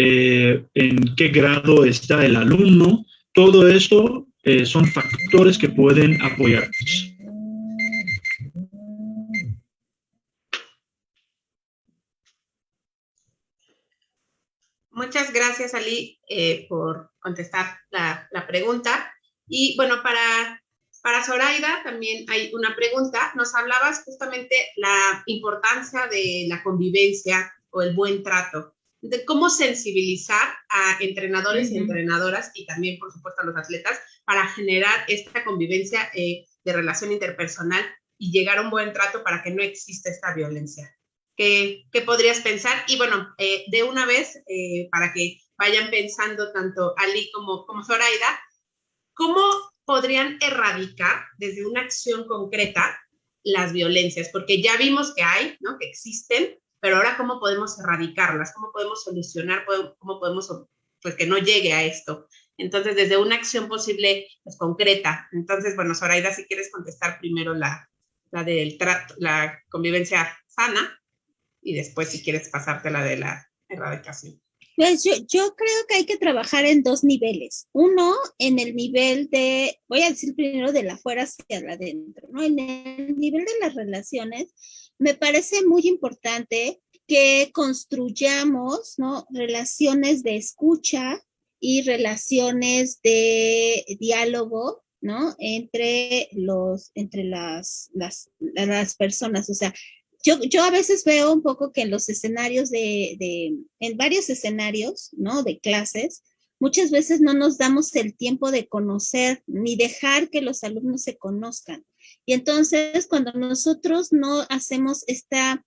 en qué grado está el alumno. Todo eso son factores que pueden apoyarnos. Muchas gracias, Ali, por contestar la pregunta. Y bueno, para Zoraida también hay una pregunta. Nos hablabas justamente la importancia de la convivencia o el buen trato, de cómo sensibilizar a entrenadores y entrenadoras y también, por supuesto, a los atletas para generar esta convivencia de relación interpersonal y llegar a un buen trato para que no exista esta violencia. ¿Qué podrías pensar? Y bueno, de una vez, para que vayan pensando tanto Ali como Zoraida, ¿cómo podrían erradicar desde una acción concreta las violencias? Porque ya vimos que hay, ¿no? Que existen, pero ahora ¿cómo podemos erradicarlas? ¿Cómo podemos solucionar? ¿Cómo podemos, pues, que no llegue a esto? Entonces, desde una acción posible, pues, concreta. Entonces, bueno, Zoraida, si quieres contestar primero la del trato, la convivencia sana, y después si quieres pasarte la de la erradicación. Pues yo creo que hay que trabajar en dos niveles. Uno, en el nivel de, voy a decir primero de la afuera hacia la adentro, ¿no? En el nivel de las relaciones, me parece muy importante que construyamos, ¿no? Relaciones de escucha y relaciones de diálogo, ¿no? Entre las personas. O sea, yo a veces veo un poco que en los escenarios en varios escenarios, ¿no? De clases, muchas veces no nos damos el tiempo de conocer ni dejar que los alumnos se conozcan. Y entonces, cuando nosotros no hacemos esta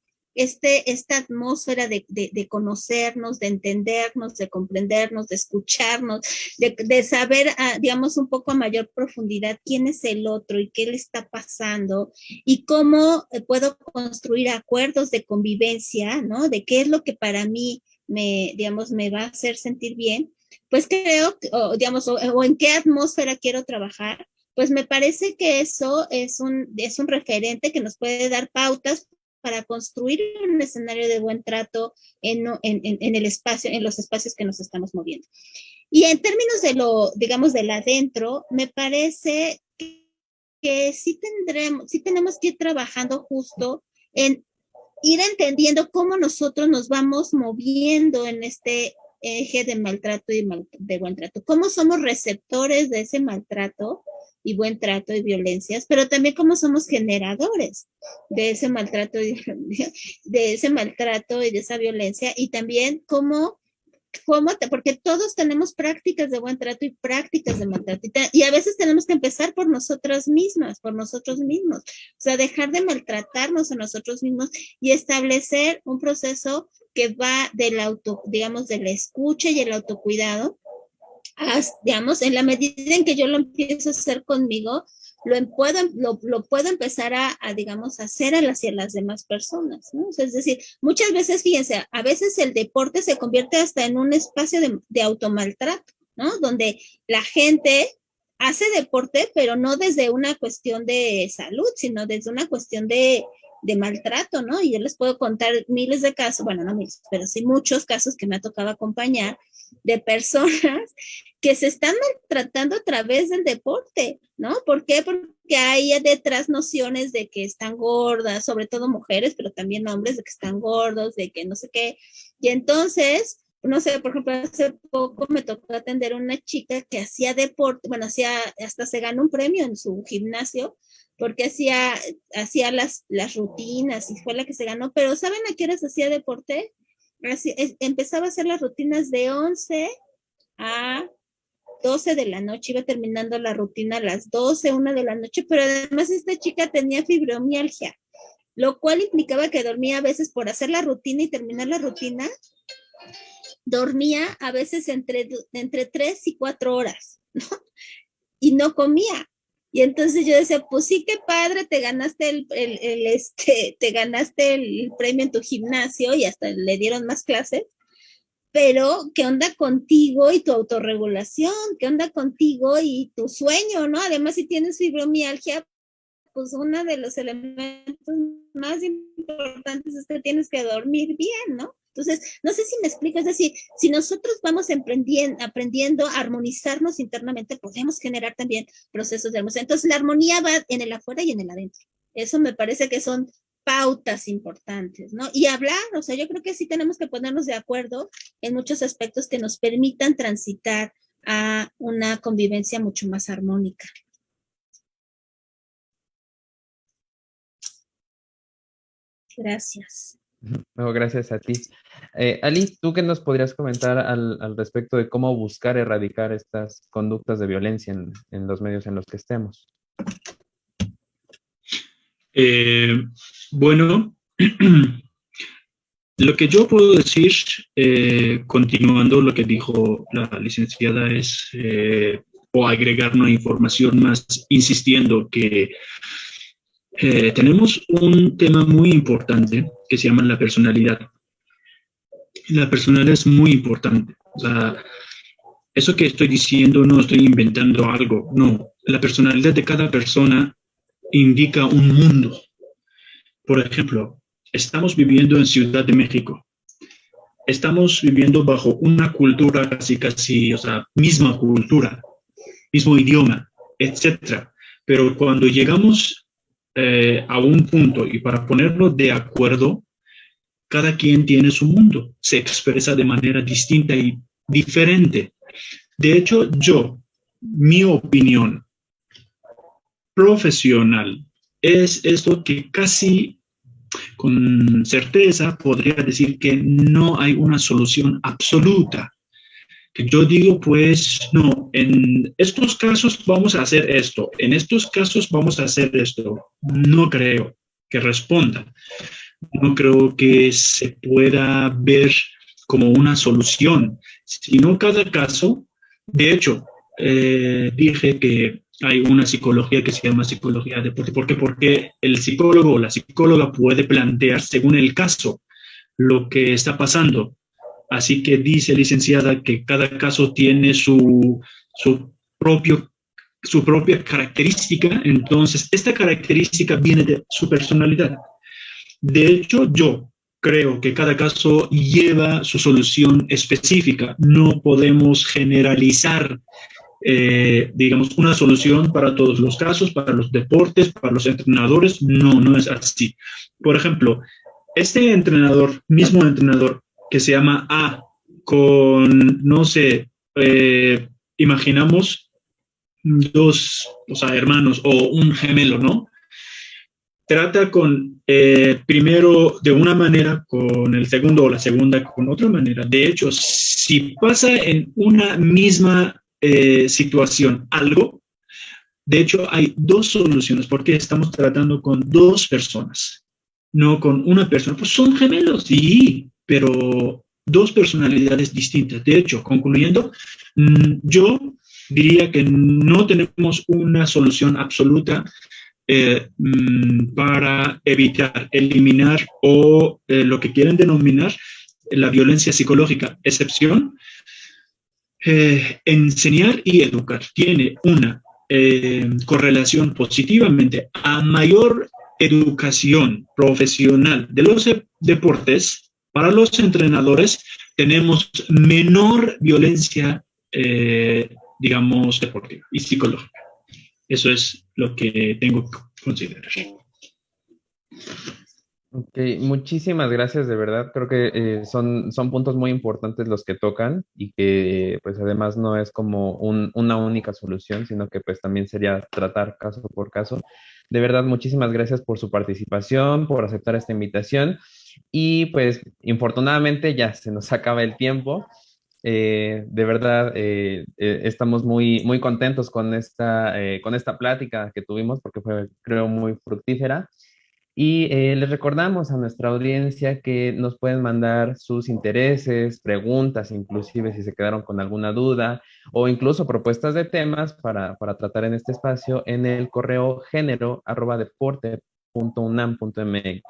atmósfera de conocernos, de entendernos, de comprendernos, de escucharnos, de saber, digamos, un poco a mayor profundidad quién es el otro y qué le está pasando y cómo puedo construir acuerdos de convivencia, ¿no? De qué es lo que para mí me va a hacer sentir bien, pues creo, o en qué atmósfera quiero trabajar, pues me parece que eso es un referente que nos puede dar pautas para construir un escenario de buen trato en el espacio, en los espacios que nos estamos moviendo. Y en términos de digamos, del adentro, me parece que sí tenemos que ir trabajando justo en ir entendiendo cómo nosotros nos vamos moviendo en este eje de maltrato y de buen trato, cómo somos receptores de ese maltrato y buen trato y violencias, pero también cómo somos generadores de ese maltrato y de esa violencia, y también porque todos tenemos prácticas de buen trato y prácticas de maltrato, y a veces tenemos que empezar por nosotras mismas, por nosotros mismos, o sea, dejar de maltratarnos a nosotros mismos y establecer un proceso que va de la escucha y el autocuidado, digamos, en la medida en que yo lo empiezo a hacer conmigo, lo puedo empezar a digamos, hacer hacia las demás personas, ¿no? O sea, es decir, muchas veces, fíjense, a veces el deporte se convierte hasta en un espacio de automaltrato, ¿no? Donde la gente hace deporte, pero no desde una cuestión de salud, sino desde una cuestión de maltrato, ¿no? Y yo les puedo contar miles de casos, bueno, no miles, pero sí muchos casos que me ha tocado acompañar de personas que se están maltratando a través del deporte, ¿no? ¿Por qué? Porque hay detrás nociones de que están gordas, sobre todo mujeres, pero también hombres, de que están gordos, de que no sé qué. Y entonces, no sé, por ejemplo, hace poco me tocó atender a una chica que hacía deporte, bueno, hasta se ganó un premio en su gimnasio, porque hacía las rutinas y fue la que se ganó, pero ¿saben a qué horas hacía deporte? Empezaba a hacer las rutinas de 11 a 12 de la noche, iba terminando la rutina a las 12, 1 de la noche, pero además esta chica tenía fibromialgia, lo cual implicaba que dormía a veces por hacer la rutina y terminar la rutina, dormía a veces entre 3 y 4 horas, ¿no? Y no comía. Y entonces yo decía, pues sí, qué padre, te ganaste te ganaste el premio en tu gimnasio y hasta le dieron más clases, pero ¿qué onda contigo y tu autorregulación? ¿Qué onda contigo y tu sueño, no? Además, si tienes fibromialgia, pues uno de los elementos más importantes es que tienes que dormir bien, ¿no? Entonces, no sé si me explico, es decir, si nosotros vamos aprendiendo a armonizarnos internamente, podemos generar también procesos de armonía. Entonces, la armonía va en el afuera y en el adentro. Eso me parece que son pautas importantes, ¿no? Y hablar, o sea, yo creo que sí tenemos que ponernos de acuerdo en muchos aspectos que nos permitan transitar a una convivencia mucho más armónica. Gracias. No, gracias a ti. Ali, ¿tú qué nos podrías comentar al respecto de cómo buscar erradicar estas conductas de violencia en los medios en los que estemos? Bueno, lo que yo puedo decir, continuando lo que dijo la licenciada, es, o agregar una información más, insistiendo que tenemos un tema muy importante que se llama la personalidad. La personalidad es muy importante. O sea, eso que estoy diciendo no estoy inventando algo, no. La personalidad de cada persona indica un mundo. Por ejemplo, estamos viviendo en Ciudad de México. Estamos viviendo bajo una cultura casi, o sea, misma cultura, mismo idioma, etcétera. Pero cuando llegamos a un punto y para ponerlo de acuerdo, cada quien tiene su mundo, se expresa de manera distinta y diferente. De hecho, mi opinión profesional es esto que casi con certeza podría decir que no hay una solución absoluta. Que yo digo, pues, no, en estos casos vamos a hacer esto, en estos casos vamos a hacer esto. No creo que responda. No creo que se pueda ver como una solución, sino cada caso. De hecho, dije que hay una psicología que se llama psicología deportiva. ¿Por qué? Porque el psicólogo o la psicóloga puede plantear, según el caso, lo que está pasando. Así que dice, licenciada, que cada caso tiene su propia característica. Entonces, esta característica viene de su personalidad. De hecho, yo creo que cada caso lleva su solución específica. No podemos generalizar, digamos, una solución para todos los casos, para los deportes, para los entrenadores. No es así. Por ejemplo, este mismo entrenador, que se llama A, con, no sé, imaginamos dos, o sea, hermanos o un gemelo, ¿no? Trata con primero de una manera, con el segundo o la segunda con otra manera. De hecho, si pasa en una misma situación algo, de hecho hay dos soluciones, porque estamos tratando con dos personas, no con una persona. Pues son gemelos, sí, pero dos personalidades distintas. De hecho, concluyendo, yo diría que no tenemos una solución absoluta para evitar, eliminar o lo que quieren denominar la violencia psicológica. Excepción, enseñar y educar tiene una correlación positivamente. A mayor educación profesional de los deportes, para los entrenadores tenemos menor violencia, digamos, deportiva y psicológica. Eso es lo que tengo que considerar. Ok, muchísimas gracias, de verdad. Creo que son puntos muy importantes los que tocan y que pues además no es como una única solución, sino que pues también sería tratar caso por caso. De verdad, muchísimas gracias por su participación, por aceptar esta invitación y pues infortunadamente ya se nos acaba el tiempo. De verdad, estamos muy contentos con esta plática que tuvimos porque fue, creo, muy fructífera. Y les recordamos a nuestra audiencia que nos pueden mandar sus intereses, preguntas, inclusive si se quedaron con alguna duda o incluso propuestas de temas para tratar en este espacio en el correo género@deporte.unam.mx.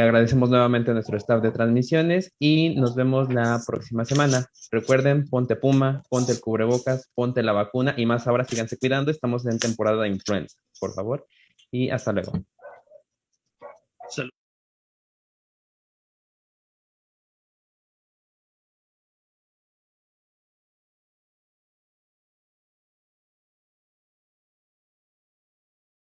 Agradecemos nuevamente a nuestro staff de transmisiones y nos vemos la próxima semana. Recuerden, ponte Puma, ponte el cubrebocas, ponte la vacuna y más ahora síganse cuidando. Estamos en temporada de influenza, por favor. y hasta luego. Salud.